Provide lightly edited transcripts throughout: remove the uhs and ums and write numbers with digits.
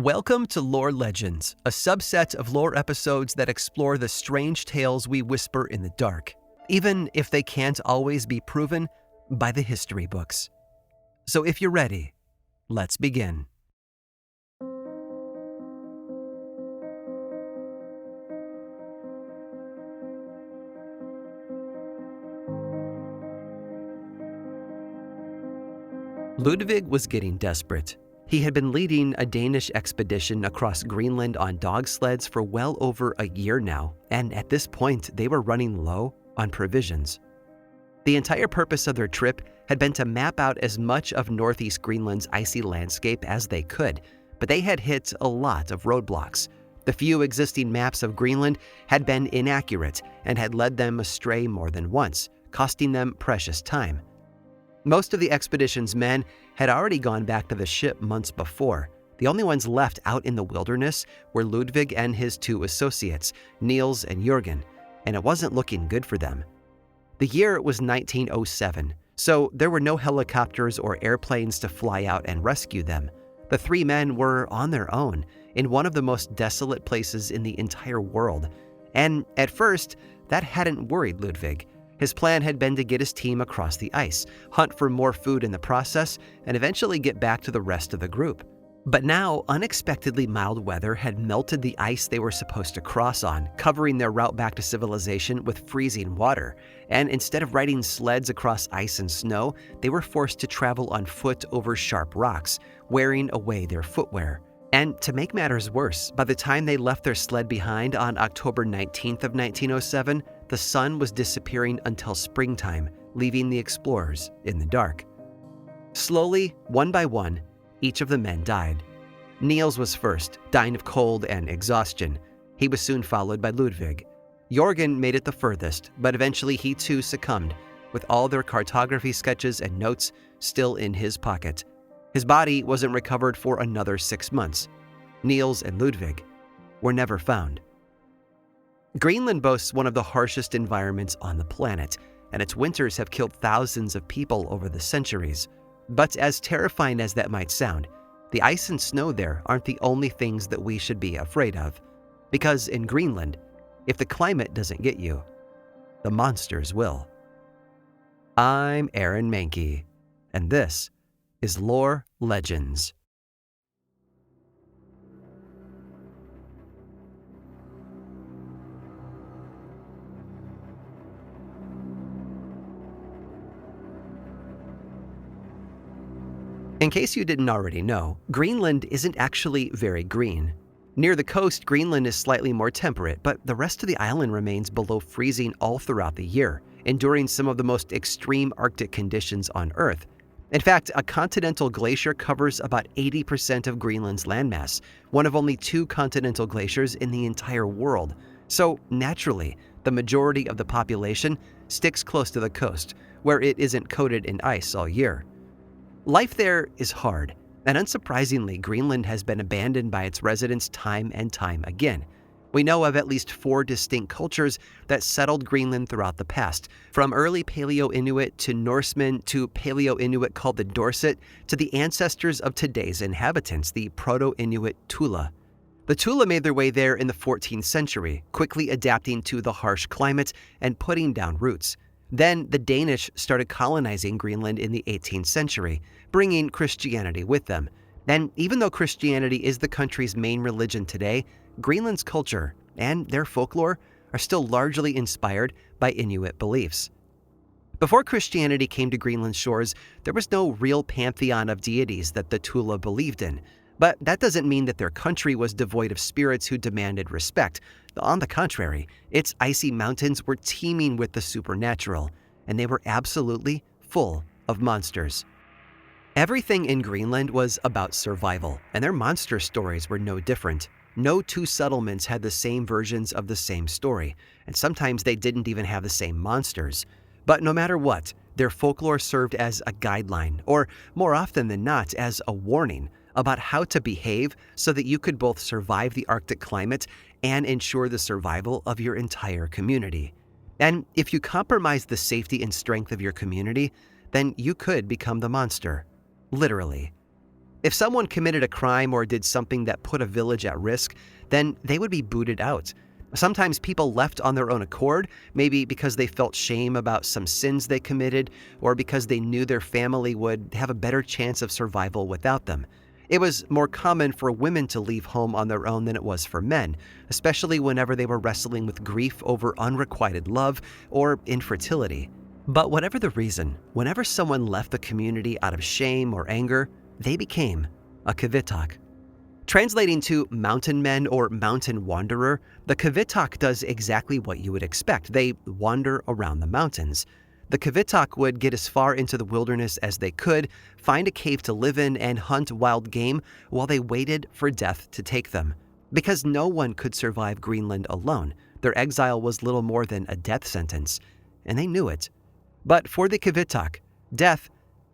Welcome to Lore Legends, a subset of lore episodes that explore the strange tales we whisper in the dark, even if they can't always be proven by the history books. So if you're ready, let's begin. Ludwig was getting desperate. He had been leading a Danish expedition across Greenland on dog sleds for well over a year now, and at this point, they were running low on provisions. The entire purpose of their trip had been to map out as much of northeast Greenland's icy landscape as they could, but they had hit a lot of roadblocks. The few existing maps of Greenland had been inaccurate and had led them astray more than once, costing them precious time. Most of the expedition's men had already gone back to the ship months before. The only ones left out in the wilderness were Ludwig and his two associates, Niels and Jürgen, and it wasn't looking good for them. The year was 1907, so there were no helicopters or airplanes to fly out and rescue them. The three men were on their own, in one of the most desolate places in the entire world. And at first, that hadn't worried Ludwig. His plan had been to get his team across the ice, hunt for more food in the process, and eventually get back to the rest of the group. But now, unexpectedly mild weather had melted the ice they were supposed to cross on, covering their route back to civilization with freezing water. And instead of riding sleds across ice and snow, they were forced to travel on foot over sharp rocks, wearing away their footwear. And to make matters worse, by the time they left their sled behind on October 19th of 1907, the sun was disappearing until springtime, leaving the explorers in the dark. Slowly, one by one, each of the men died. Niels was first, dying of cold and exhaustion. He was soon followed by Ludwig. Jürgen made it the furthest, but eventually he too succumbed, with all their cartography sketches and notes still in his pocket. His body wasn't recovered for another 6 months. Niels and Ludwig were never found. Greenland boasts one of the harshest environments on the planet, and its winters have killed thousands of people over the centuries. But as terrifying as that might sound, the ice and snow there aren't the only things that we should be afraid of. Because in Greenland, if the climate doesn't get you, the monsters will. I'm Aaron Mahnke, and this is Lore Legends. In case you didn't already know, Greenland isn't actually very green. Near the coast, Greenland is slightly more temperate, but the rest of the island remains below freezing all throughout the year, enduring some of the most extreme Arctic conditions on Earth. In fact, a continental glacier covers about 80% of Greenland's landmass, one of only 2 continental glaciers in the entire world. So, naturally, the majority of the population sticks close to the coast, where it isn't coated in ice all year. Life there is hard, and unsurprisingly, Greenland has been abandoned by its residents time and time again. We know of at least 4 distinct cultures that settled Greenland throughout the past, from early Paleo-Inuit to Norsemen to Paleo-Inuit called the Dorset to the ancestors of today's inhabitants, the Proto-Inuit Tula. The Tula made their way there in the 14th century, quickly adapting to the harsh climate and putting down roots. Then the Danish started colonizing Greenland in the 18th century, bringing Christianity with them. And even though Christianity is the country's main religion today, Greenland's culture and their folklore are still largely inspired by Inuit beliefs. Before Christianity came to Greenland's shores, there was no real pantheon of deities that the Tula believed in. But that doesn't mean that their country was devoid of spirits who demanded respect. On the contrary, its icy mountains were teeming with the supernatural, and they were absolutely full of monsters. Everything in Greenland was about survival, and their monster stories were no different. No 2 settlements had the same versions of the same story, and sometimes they didn't even have the same monsters. But no matter what, their folklore served as a guideline, or more often than not, as a warning about how to behave so that you could both survive the Arctic climate and ensure the survival of your entire community. And if you compromise the safety and strength of your community, then you could become the monster, literally. If someone committed a crime or did something that put a village at risk, then they would be booted out. Sometimes people left on their own accord, maybe because they felt shame about some sins they committed, or because they knew their family would have a better chance of survival without them. It was more common for women to leave home on their own than it was for men, especially whenever they were wrestling with grief over unrequited love or infertility. But whatever the reason, whenever someone left the community out of shame or anger, they became a qivittoq. Translating to mountain men or mountain wanderer, the qivittoq does exactly what you would expect. They wander around the mountains. The qivittoq would get as far into the wilderness as they could, find a cave to live in, and hunt wild game while they waited for death to take them. Because no one could survive Greenland alone, their exile was little more than a death sentence, and they knew it. But for the qivittoq, death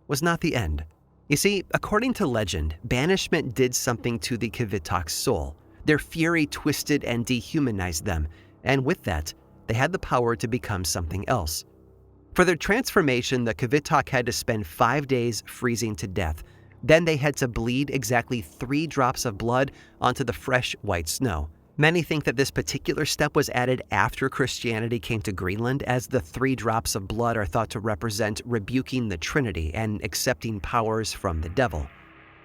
was not the end. You see, according to legend, banishment did something to the qivittoq's soul. Their fury twisted and dehumanized them, and with that, they had the power to become something else. For their transformation, the qivittoq had to spend 5 days freezing to death. Then they had to bleed exactly 3 drops of blood onto the fresh white snow. Many think that this particular step was added after Christianity came to Greenland, as the 3 drops of blood are thought to represent rebuking the Trinity and accepting powers from the devil.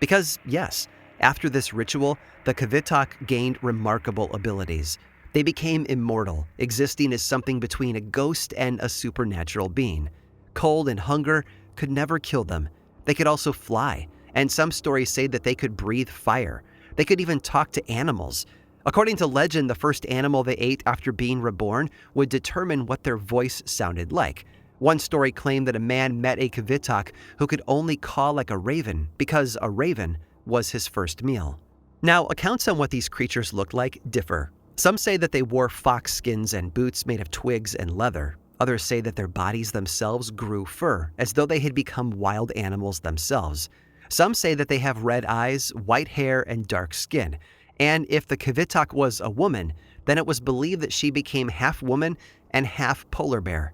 Because, yes, after this ritual, the qivittoq gained remarkable abilities. They became immortal, existing as something between a ghost and a supernatural being. Cold and hunger could never kill them. They could also fly, and some stories say that they could breathe fire. They could even talk to animals. According to legend, the first animal they ate after being reborn would determine what their voice sounded like. One story claimed that a man met a qivittoq who could only caw like a raven because a raven was his first meal. Now, accounts on what these creatures looked like differ. Some say that they wore fox skins and boots made of twigs and leather. Others say that their bodies themselves grew fur, as though they had become wild animals themselves. Some say that they have red eyes, white hair, and dark skin. And if the qivittoq was a woman, then it was believed that she became half woman and half polar bear.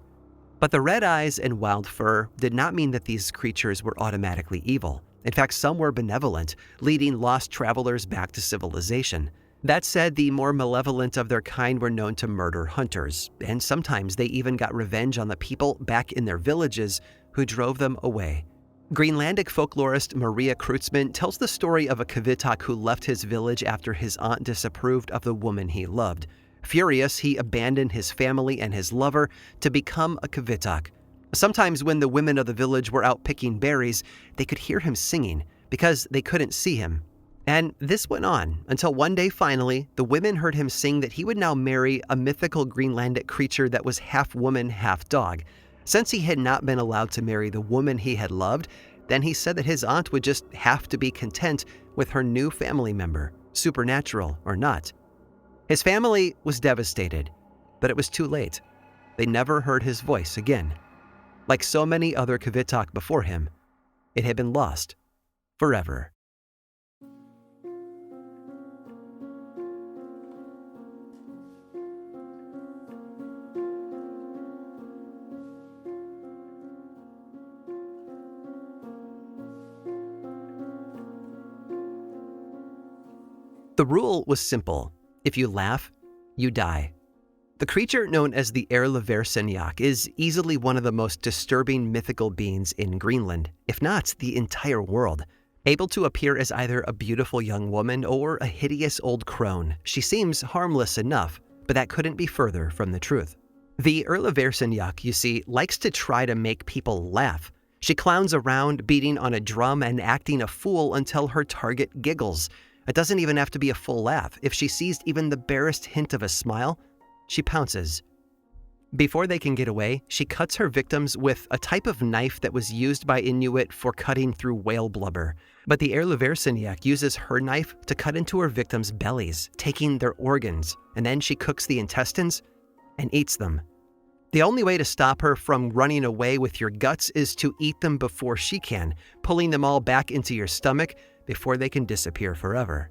But the red eyes and wild fur did not mean that these creatures were automatically evil. In fact, some were benevolent, leading lost travelers back to civilization. That said, the more malevolent of their kind were known to murder hunters, and sometimes they even got revenge on the people back in their villages who drove them away. Greenlandic folklorist Maria Kreutzmann tells the story of a qivittoq who left his village after his aunt disapproved of the woman he loved. Furious, he abandoned his family and his lover to become a qivittoq. Sometimes when the women of the village were out picking berries, they could hear him singing because they couldn't see him. And this went on until one day finally, the women heard him sing that he would now marry a mythical Greenlandic creature that was half woman, half dog. Since he had not been allowed to marry the woman he had loved, then he said that his aunt would just have to be content with her new family member, supernatural or not. His family was devastated, but it was too late. They never heard his voice again. Like so many other qivittoq before him, it had been lost forever. The rule was simple. If you laugh, you die. The creature known as the ajunaq is easily one of the most disturbing mythical beings in Greenland, if not the entire world. Able to appear as either a beautiful young woman or a hideous old crone, she seems harmless enough, but that couldn't be further from the truth. The ajunaq, you see, likes to try to make people laugh. She clowns around, beating on a drum and acting a fool until her target giggles. It doesn't even have to be a full laugh. If she sees even the barest hint of a smile, she pounces. Before they can get away, she cuts her victims with a type of knife that was used by Inuit for cutting through whale blubber. But the ajunaq uses her knife to cut into her victims' bellies, taking their organs, and then she cooks the intestines and eats them. The only way to stop her from running away with your guts is to eat them before she can, pulling them all back into your stomach before they can disappear forever.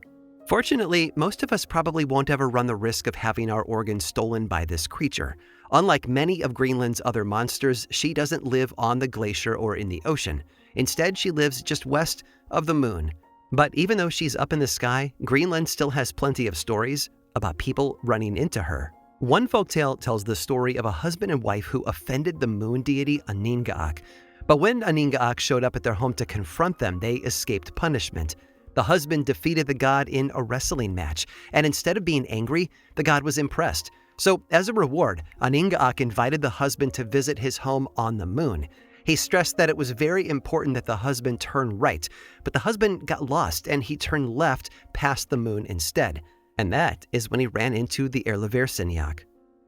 Fortunately, most of us probably won't ever run the risk of having our organs stolen by this creature. Unlike many of Greenland's other monsters, she doesn't live on the glacier or in the ocean. Instead, she lives just west of the moon. But even though she's up in the sky, Greenland still has plenty of stories about people running into her. One folktale tells the story of a husband and wife who offended the moon deity ajunaq. But when ajunaq showed up at their home to confront them, they escaped punishment. The husband defeated the god in a wrestling match, and instead of being angry, the god was impressed. So as a reward, ajunaq invited the husband to visit his home on the moon. He stressed that it was very important that the husband turn right, but the husband got lost and he turned left past the moon instead. And that is when he ran into the qivittoq.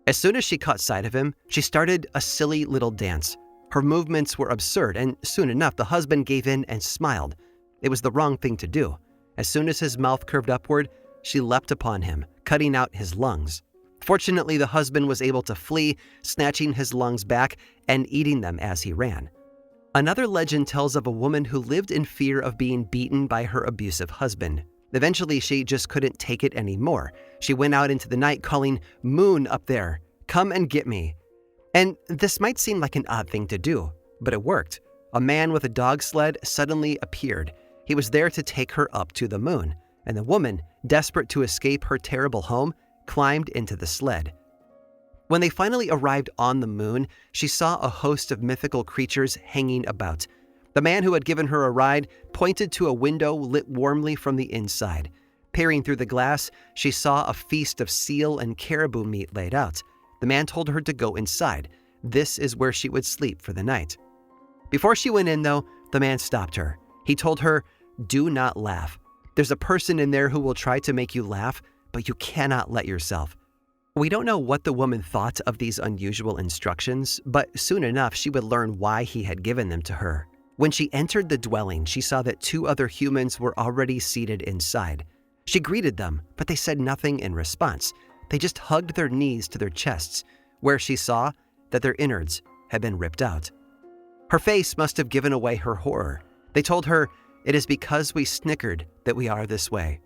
As soon as she caught sight of him, she started a silly little dance. Her movements were absurd, and soon enough the husband gave in and smiled. It was the wrong thing to do. As soon as his mouth curved upward, she leapt upon him, cutting out his lungs. Fortunately, the husband was able to flee, snatching his lungs back and eating them as he ran. Another legend tells of a woman who lived in fear of being beaten by her abusive husband. Eventually, she just couldn't take it anymore. She went out into the night calling, "Moon up there, come and get me." And this might seem like an odd thing to do, but it worked. A man with a dog sled suddenly appeared. He was there to take her up to the moon, and the woman, desperate to escape her terrible home, climbed into the sled. When they finally arrived on the moon, she saw a host of mythical creatures hanging about. The man who had given her a ride pointed to a window lit warmly from the inside. Peering through the glass, she saw a feast of seal and caribou meat laid out. The man told her to go inside. This is where she would sleep for the night. Before she went in, though, the man stopped her. He told her, "Do not laugh. There's a person in there who will try to make you laugh, but you cannot let yourself." We don't know what the woman thought of these unusual instructions, but soon enough she would learn why he had given them to her. When she entered the dwelling, she saw that 2 other humans were already seated inside. She greeted them, but they said nothing in response. They just hugged their knees to their chests, where she saw that their innards had been ripped out. Her face must have given away her horror. They told her, "It is because we snickered that we are this way."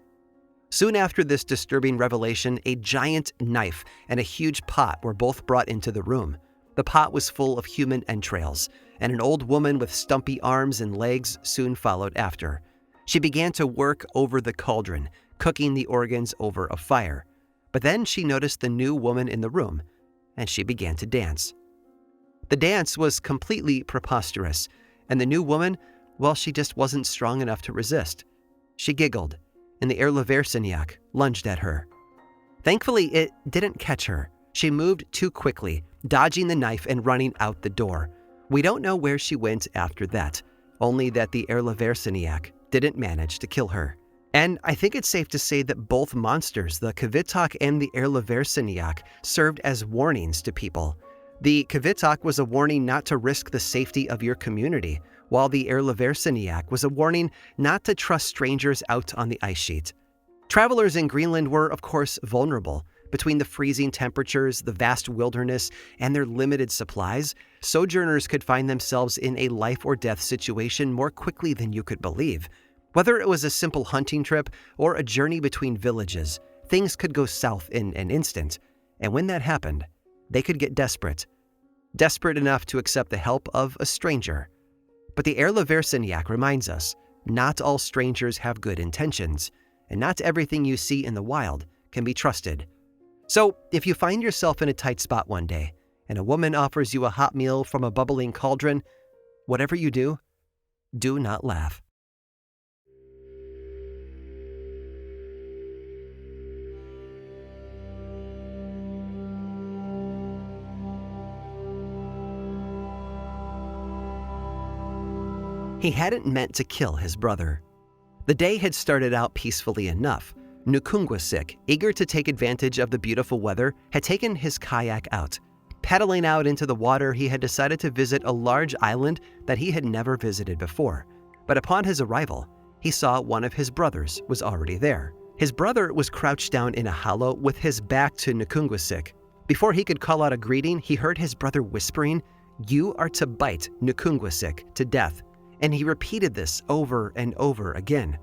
Soon after this disturbing revelation, a giant knife and a huge pot were both brought into the room. The pot was full of human entrails, and an old woman with stumpy arms and legs soon followed after. She began to work over the cauldron, cooking the organs over a fire. But then she noticed the new woman in the room, and she began to dance. The dance was completely preposterous, and the new woman, well, she just wasn't strong enough to resist. She giggled, and the qivittoq lunged at her. Thankfully, it didn't catch her. She moved too quickly, dodging the knife and running out the door. We don't know where she went after that, only that the qivittoq didn't manage to kill her. And I think it's safe to say that both monsters, the qivittoq and the qivittoq, served as warnings to people. The qivittoq was a warning not to risk the safety of your community, while the qivittoq was a warning not to trust strangers out on the ice sheet. Travelers in Greenland were, of course, vulnerable. Between the freezing temperatures, the vast wilderness, and their limited supplies, sojourners could find themselves in a life-or-death situation more quickly than you could believe. Whether it was a simple hunting trip or a journey between villages, things could go south in an instant. And when that happened, they could get desperate. Desperate enough to accept the help of a stranger. But the qivittoq reminds us, not all strangers have good intentions, and not everything you see in the wild can be trusted. So, if you find yourself in a tight spot one day, and a woman offers you a hot meal from a bubbling cauldron, whatever you do not laugh. He hadn't meant to kill his brother. The day had started out peacefully enough. Nukungwasik, eager to take advantage of the beautiful weather, had taken his kayak out. Paddling out into the water, he had decided to visit a large island that he had never visited before. But upon his arrival, he saw one of his brothers was already there. His brother was crouched down in a hollow with his back to Nukungwasik. Before he could call out a greeting, he heard his brother whispering, "You are to bite Nukungwasik to death." And he repeated this over and over again.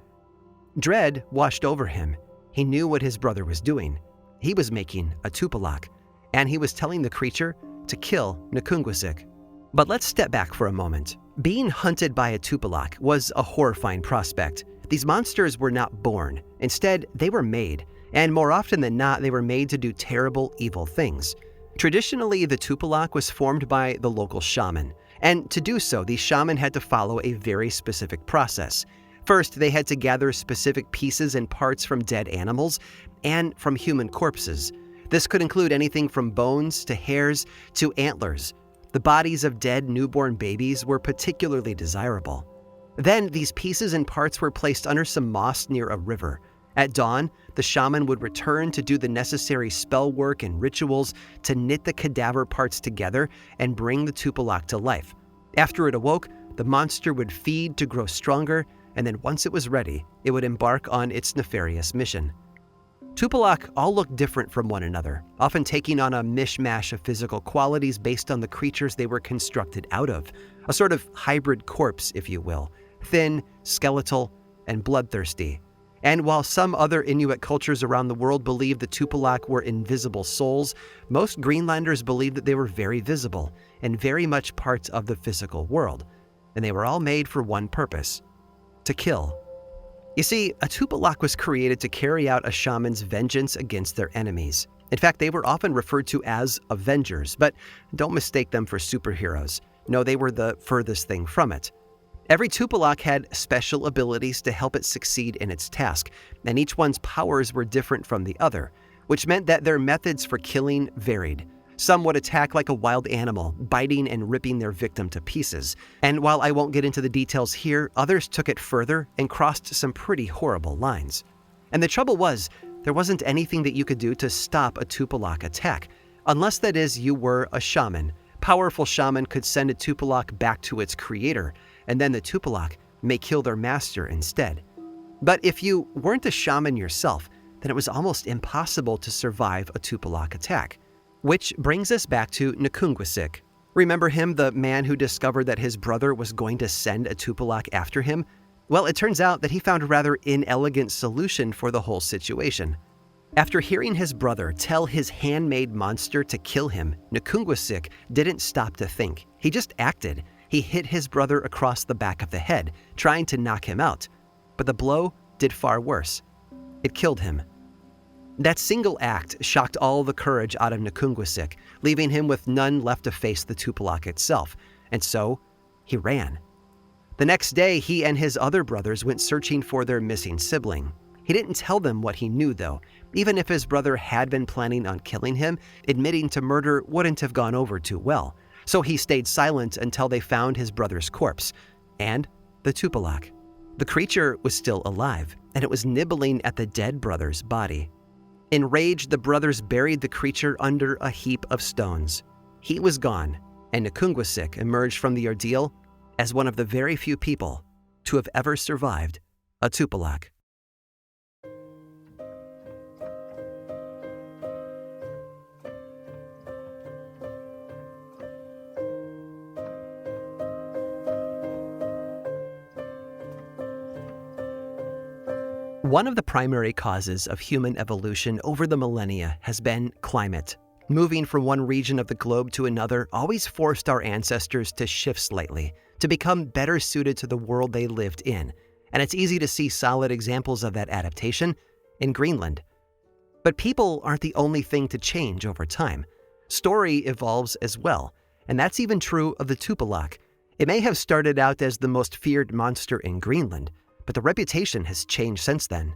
Dread washed over him. He knew what his brother was doing. He was making a tupilak, and he was telling the creature to kill Nukungwasik. But let's step back for a moment. Being hunted by a tupilak was a horrifying prospect. These monsters were not born. Instead, they were made, and more often than not, they were made to do terrible, evil things. Traditionally, the tupilak was formed by the local shaman, and to do so, these shaman had to follow a very specific process. First, they had to gather specific pieces and parts from dead animals and from human corpses. This could include anything from bones to hairs to antlers. The bodies of dead newborn babies were particularly desirable. Then, these pieces and parts were placed under some moss near a river. At dawn, the shaman would return to do the necessary spell work and rituals to knit the cadaver parts together and bring the tupilak to life. After it awoke, the monster would feed to grow stronger, and then once it was ready, it would embark on its nefarious mission. Tupilak all looked different from one another, often taking on a mishmash of physical qualities based on the creatures they were constructed out of, a sort of hybrid corpse, if you will, thin, skeletal, and bloodthirsty. And while some other Inuit cultures around the world believed the tupilak were invisible souls, most Greenlanders believed that they were very visible and very much parts of the physical world, and they were all made for one purpose: to kill. You see, a tupilak was created to carry out a shaman's vengeance against their enemies. In fact, they were often referred to as avengers, but don't mistake them for superheroes. No, they were the furthest thing from it. Every tupilak had special abilities to help it succeed in its task, and each one's powers were different from the other, which meant that their methods for killing varied. Some would attack like a wild animal, biting and ripping their victim to pieces. And while I won't get into the details here, others took it further and crossed some pretty horrible lines. And the trouble was, there wasn't anything that you could do to stop a tupilak attack, unless that is you were a shaman. Powerful shaman could send a tupilak back to its creator, and then the tupilak may kill their master instead. But if you weren't a shaman yourself, then it was almost impossible to survive a tupilak attack. Which brings us back to Nukungwasik. Remember him, the man who discovered that his brother was going to send a tupilak after him? Well, it turns out that he found a rather inelegant solution for the whole situation. After hearing his brother tell his handmade monster to kill him, Nukungwasik didn't stop to think. He just acted. He hit his brother across the back of the head, trying to knock him out. But the blow did far worse. It killed him. That single act shocked all the courage out of Nukungwasik, leaving him with none left to face the tupilak itself, and so he ran. The next day, he and his other brothers went searching for their missing sibling. He didn't tell them what he knew, though. Even if his brother had been planning on killing him, admitting to murder wouldn't have gone over too well. So he stayed silent until they found his brother's corpse and the tupilak. The creature was still alive, and it was nibbling at the dead brother's body. Enraged, the brothers buried the creature under a heap of stones. He was gone, and Nukungwasik emerged from the ordeal as one of the very few people to have ever survived a tupilak. One of the primary causes of human evolution over the millennia has been climate. Moving from one region of the globe to another always forced our ancestors to shift slightly, to become better suited to the world they lived in. And it's easy to see solid examples of that adaptation in Greenland. But people aren't the only thing to change over time. Story evolves as well, and that's even true of the tupilak. It may have started out as the most feared monster in Greenland, but the reputation has changed since then.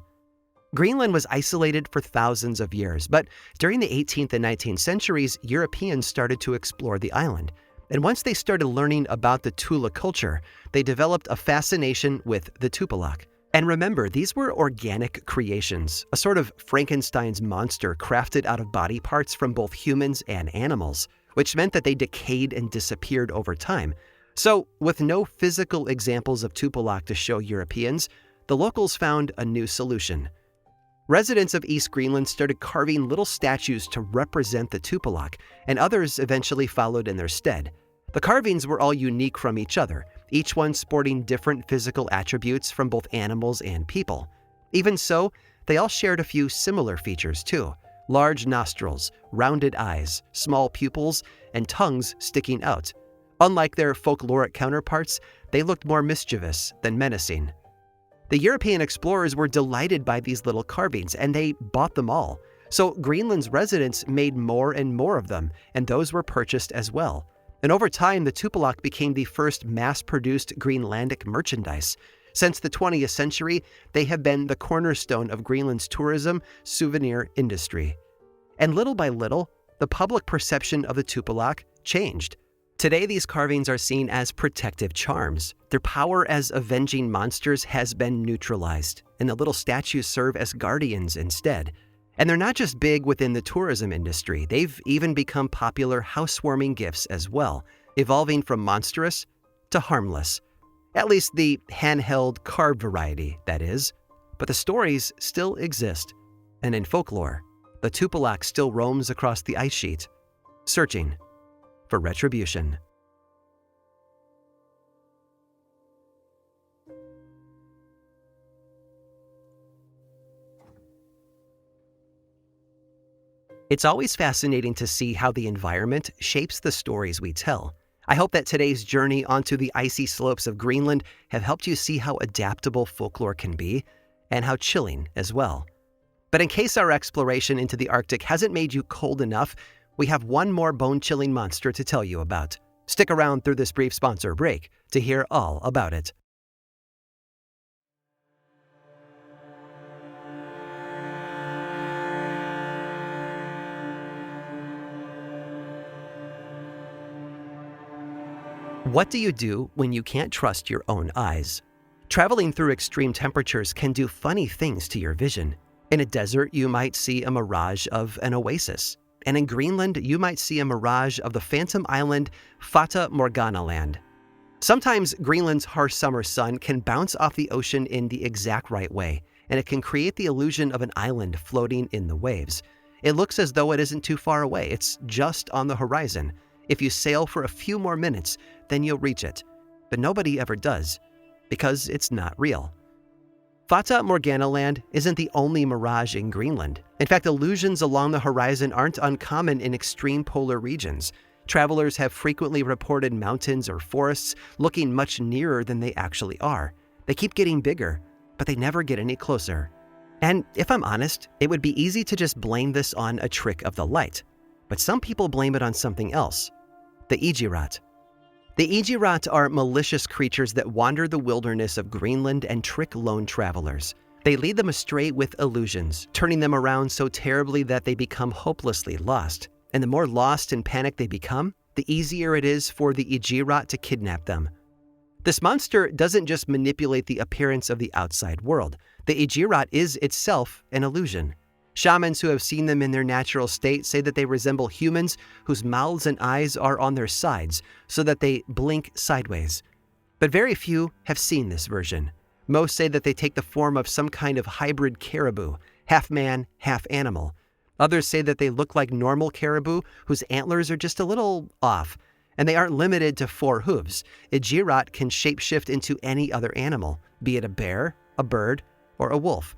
Greenland was isolated for thousands of years, but during the 18th and 19th centuries, Europeans started to explore the island. And once they started learning about the Tula culture, they developed a fascination with the tupilak. And remember, these were organic creations, a sort of Frankenstein's monster crafted out of body parts from both humans and animals, which meant that they decayed and disappeared over time. So, with no physical examples of tupilak to show Europeans, the locals found a new solution. Residents of East Greenland started carving little statues to represent the tupilak, and others eventually followed in their stead. The carvings were all unique from each other, each one sporting different physical attributes from both animals and people. Even so, they all shared a few similar features too: large nostrils, rounded eyes, small pupils, and tongues sticking out. Unlike their folkloric counterparts, they looked more mischievous than menacing. The European explorers were delighted by these little carvings, and they bought them all. So Greenland's residents made more and more of them, and those were purchased as well. And over time, the tupilak became the first mass-produced Greenlandic merchandise. Since the 20th century, they have been the cornerstone of Greenland's tourism souvenir industry. And little by little, the public perception of the tupilak changed. Today, these carvings are seen as protective charms. Their power as avenging monsters has been neutralized, and the little statues serve as guardians instead. And they're not just big within the tourism industry, they've even become popular housewarming gifts as well, evolving from monstrous to harmless. At least the handheld carved variety, that is. But the stories still exist. And in folklore, the tupilak still roams across the ice sheet, searching for retribution. It's always fascinating to see how the environment shapes the stories we tell. I hope that today's journey onto the icy slopes of Greenland have helped you see how adaptable folklore can be, and how chilling as well. But in case our exploration into the Arctic hasn't made you cold enough, we have one more bone-chilling monster to tell you about. Stick around through this brief sponsor break to hear all about it. What do you do when you can't trust your own eyes? Traveling through extreme temperatures can do funny things to your vision. In a desert, you might see a mirage of an oasis. And in Greenland, you might see a mirage of the phantom island Fata Morgana land. Sometimes Greenland's harsh summer sun can bounce off the ocean in the exact right way, and it can create the illusion of an island floating in the waves. It looks as though it isn't too far away, it's just on the horizon. If you sail for a few more minutes, then you'll reach it. But nobody ever does, because it's not real. Fata Morgana land isn't the only mirage in Greenland. In fact, illusions along the horizon aren't uncommon in extreme polar regions. Travelers have frequently reported mountains or forests looking much nearer than they actually are. They keep getting bigger, but they never get any closer. And if I'm honest, it would be easy to just blame this on a trick of the light. But some people blame it on something else: the ajunaq. The ajunaq are malicious creatures that wander the wilderness of Greenland and trick lone travelers. They lead them astray with illusions, turning them around so terribly that they become hopelessly lost. And the more lost and panicked they become, the easier it is for the ajunaq to kidnap them. This monster doesn't just manipulate the appearance of the outside world. The ajunaq is itself an illusion. Shamans who have seen them in their natural state say that they resemble humans whose mouths and eyes are on their sides so that they blink sideways. But very few have seen this version. Most say that they take the form of some kind of hybrid caribou, half man, half animal. Others say that they look like normal caribou whose antlers are just a little off, and they aren't limited to 4 hooves. Ajunaq can shapeshift into any other animal, be it a bear, a bird, or a wolf.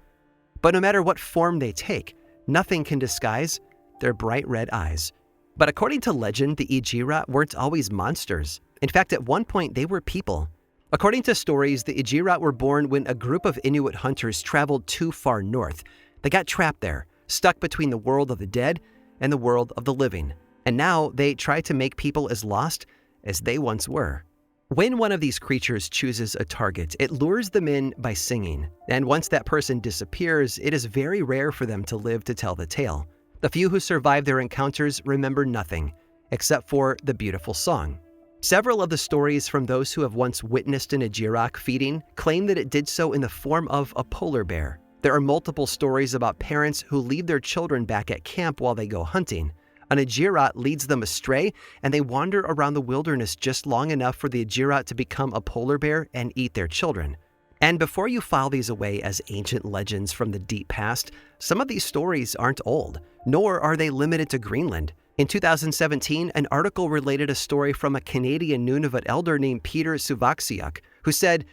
But no matter what form they take, nothing can disguise their bright red eyes. But according to legend, the ajunaq weren't always monsters. In fact, at one point, they were people. According to stories, the ajunaq were born when a group of Inuit hunters traveled too far north. They got trapped there, stuck between the world of the dead and the world of the living. And now they try to make people as lost as they once were. When one of these creatures chooses a target, it lures them in by singing, and once that person disappears, it is very rare for them to live to tell the tale. The few who survive their encounters remember nothing, except for the beautiful song. Several of the stories from those who have once witnessed an ajunaq feeding claim that it did so in the form of a polar bear. There are multiple stories about parents who leave their children back at camp while they go hunting. An ajunaq leads them astray, and they wander around the wilderness just long enough for the ajunaq to become a polar bear and eat their children. And before you file these away as ancient legends from the deep past, some of these stories aren't old, nor are they limited to Greenland. In 2017, an article related a story from a Canadian Nunavut elder named Peter Suvaksiuk, who said,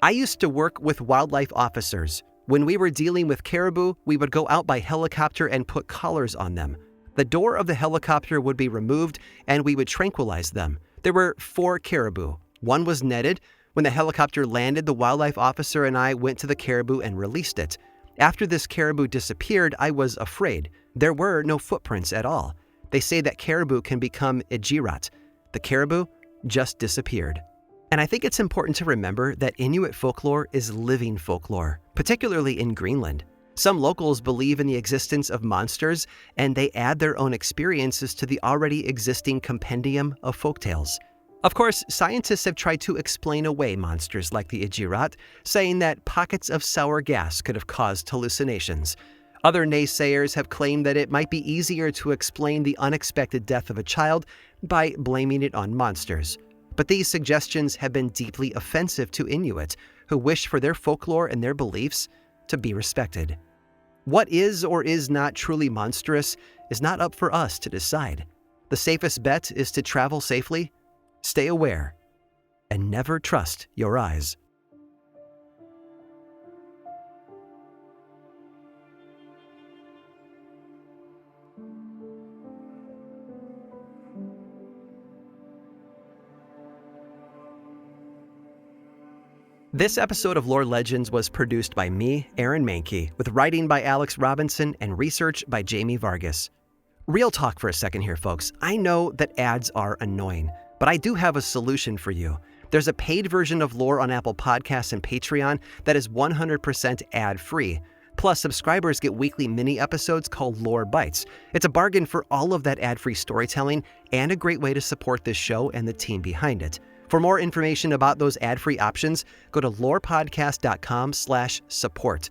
"I used to work with wildlife officers. When we were dealing with caribou, we would go out by helicopter and put collars on them. The door of the helicopter would be removed and we would tranquilize them. There were 4 caribou. One was netted, When the helicopter landed, the wildlife officer and I went to the caribou and released it. After this caribou disappeared, I was afraid. There were no footprints at all. They say that caribou can become ajunaq. The caribou just disappeared. And I think it's important to remember that Inuit folklore is living folklore, particularly in Greenland. Some locals believe in the existence of monsters, and they add their own experiences to the already existing compendium of folktales. Of course, scientists have tried to explain away monsters like the ajunaq, saying that pockets of sour gas could have caused hallucinations. Other naysayers have claimed that it might be easier to explain the unexpected death of a child by blaming it on monsters. But these suggestions have been deeply offensive to Inuit, who wish for their folklore and their beliefs to be respected. What is or is not truly monstrous is not up for us to decide. The safest bet is to travel safely, stay aware, and never trust your eyes. This episode of Lore Legends was produced by me, Aaron Mahnke, with writing by Alex Robinson and research by Jamie Vargas. Real talk for a second here, folks. I know that ads are annoying, but I do have a solution for you. There's a paid version of Lore on Apple Podcasts and Patreon that is 100% ad-free. Plus, subscribers get weekly mini episodes called Lore Bites. It's a bargain for all of that ad-free storytelling and a great way to support this show and the team behind it. For more information about those ad-free options, go to lorepodcast.com/support.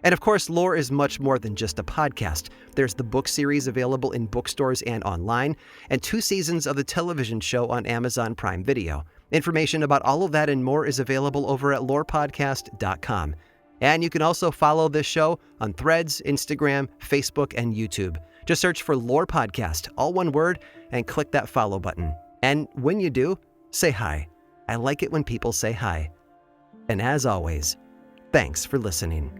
And of course, Lore is much more than just a podcast. There's the book series available in bookstores and online, and 2 seasons of the television show on Amazon Prime Video. Information about all of that and more is available over at lorepodcast.com. And you can also follow this show on Threads, Instagram, Facebook, and YouTube. Just search for Lore Podcast, all one word, and click that follow button. And when you do, say hi. I like it when people say hi. And as always, thanks for listening.